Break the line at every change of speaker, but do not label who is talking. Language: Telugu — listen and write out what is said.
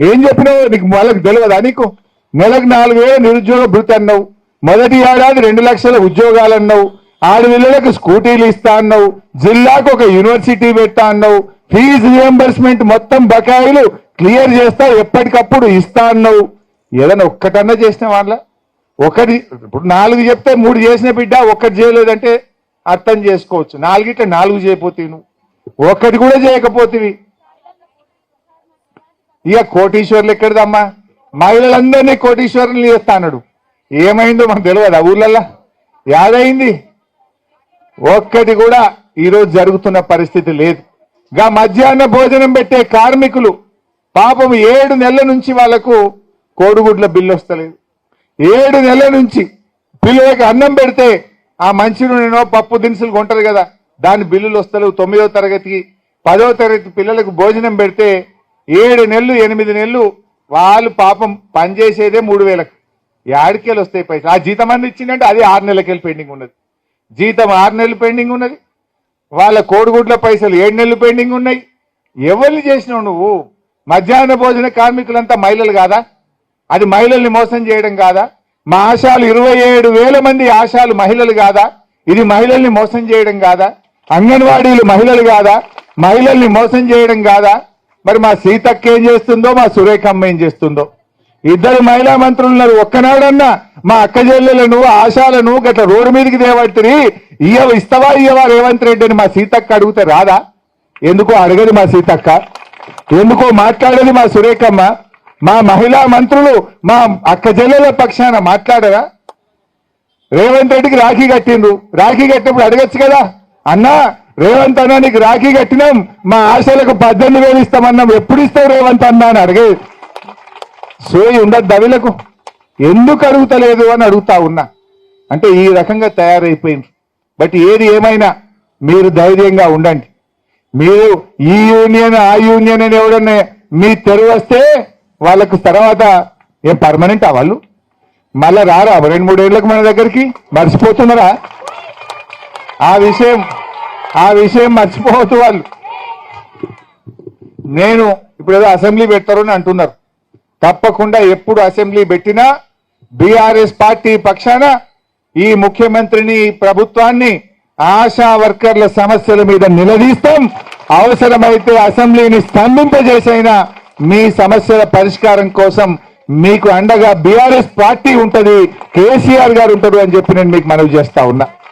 ఏం చెప్పినావు నీకు వాళ్ళకి తెలియదా నీకు? నెలకు 4,000 నిరుద్యోగ భృతి అన్నావు, మొదటి ఏడాది 2 లక్షల ఉద్యోగాలు అన్నావు, ఆడపిల్లలకు స్కూటీలు ఇస్తా అన్నావు, జిల్లాకు ఒక యూనివర్సిటీ పెట్టా అన్నావు, ఫీజు రియంబర్స్మెంట్ మొత్తం బకాయిలు క్లియర్ చేస్తా ఎప్పటికప్పుడు ఇస్తా అన్నావు. ఏదైనా ఒక్కటన్నా చేసిన వాళ్ళ ఒకటి ఇప్పుడు 4 చెప్తే 3 చేసిన బిడ్డ ఒక్కటి చేయలేదంటే అర్థం చేసుకోవచ్చు. 4 చేయకపోతే నువ్వు ఒక్కటి కూడా చేయకపోతేవి ఇక కోటీశ్వర్లు ఎక్కడిదమ్మా? మహిళలందరినీ కోటీశ్వరులు చేస్తా అన్నాడు. ఏమైందో మనకు తెలియదు. ఆ ఊర్లల్లా యాదైంది ఒక్కటి కూడా ఈరోజు జరుగుతున్న పరిస్థితి లేదు. గా మధ్యాహ్న భోజనం పెట్టే కార్మికులు పాపం 7 నెలల నుంచి వాళ్లకు కోడిగుడ్ల బిల్లు వస్తలేదు. 7 నెలల నుంచి పిల్లలకి అన్నం పెడితే ఆ మంచి నూనెనో పప్పు దినుసులు కొంటారు కదా, దాని బిల్లులు వస్తలేవు. 9వ తరగతికి 10వ తరగతి పిల్లలకు భోజనం పెడితే 7 నెలలు 8 నెలలు వాళ్ళు పాపం పనిచేసేదే 3,000కి. ఏడికెళ్ళి వస్తాయి పైసలు? ఆ జీతం అన్ని ఇచ్చిందంటే అది 6 నెలలకెళ్ళి పెండింగ్ ఉన్నది. జీతం 6 నెలలు పెండింగ్ ఉన్నది, వాళ్ళ కోడిగుడ్ల పైసలు 7 నెలలు పెండింగ్ ఉన్నాయి. ఎవరిని చేసినావు నువ్వు? మధ్యాహ్న భోజన కార్మికులంతా మహిళలు కాదా? అది మహిళల్ని మోసం చేయడం కాదా? మా ఆశాలు 27,000 మంది ఆశాలు మహిళలు కాదా? ఇది మహిళల్ని మోసం చేయడం కాదా? అంగన్వాడీలు మహిళలు కాదా? మహిళల్ని మోసం చేయడం కాదా? మరి మా సీతక్క ఏం చేస్తుందో, మా సురేఖమ్మ ఏం చేస్తుందో? 2 మహిళా మంత్రులు ఉన్నారు. ఒక్కనాడన్నా మా అక్క చెల్లెలను ఆశాలను గట్ల రోడ్డు మీదకి దేవట్టిరి ఇస్తావా ఇయ్యవా రేవంత్ రెడ్డి అని మా సీతక్క అడిగితే రాదా? ఎందుకో అడగదు మా సీతక్క, ఎందుకో మాట్లాడేది మా సురేఖమ్మ. మా మహిళా మంత్రులు మా అక్క చెల్లెల పక్షాన మాట్లాడరా? రేవంత్ రెడ్డికి రాఖీ కట్టిండ్రు, రాఖీ కట్టినప్పుడు అడగచ్చు కదా, అన్నా రేవంత్ అన్నా నీకు రాఖీ కట్టినాం, మా ఆశలకు 18,000 ఇస్తామన్నాం, ఎప్పుడు ఇస్తావు రేవంత్ అన్నా అని అడిగేది. సోయి ఉండదు దవిలకు, ఎందుకు అడుగుతలేదు అని అడుగుతా ఉన్నా. అంటే ఈ రకంగా తయారైపోయింది. బట్ ఏది ఏమైనా మీరు ధైర్యంగా ఉండండి. మీరు ఈ యూనియన్ ఆ యూనియన్ అని ఎవడన్నా మీ తెరువు వస్తే వాళ్ళకు తర్వాత ఏం పర్మనెంట్ వాళ్ళు మళ్ళా రారా 2-3 ఏళ్లకు మన దగ్గరికి? మర్చిపోతున్నారా? ఆ విషయం మర్చిపోవద్దు వాళ్ళు. నేను ఇప్పుడు ఏదో అసెంబ్లీ పెడతారు అని అంటున్నారు. తప్పకుండా ఎప్పుడు అసెంబ్లీ పెట్టినా బీఆర్ఎస్ పార్టీ పక్షాన ఈ ముఖ్యమంత్రిని ప్రభుత్వాన్ని ఆశా వర్కర్ల సమస్యల మీద నిలదీస్తాం. అవసరమైతే అసెంబ్లీని స్తంభింపజేసైనా మీ సమస్యల పరిష్కారం కోసం మీకు అండగా బీఆర్ఎస్ పార్టీ ఉంటది, కేసీఆర్ గారు ఉంటారు అని చెప్పి నేను మీకు మనవి చేస్తా ఉన్నా.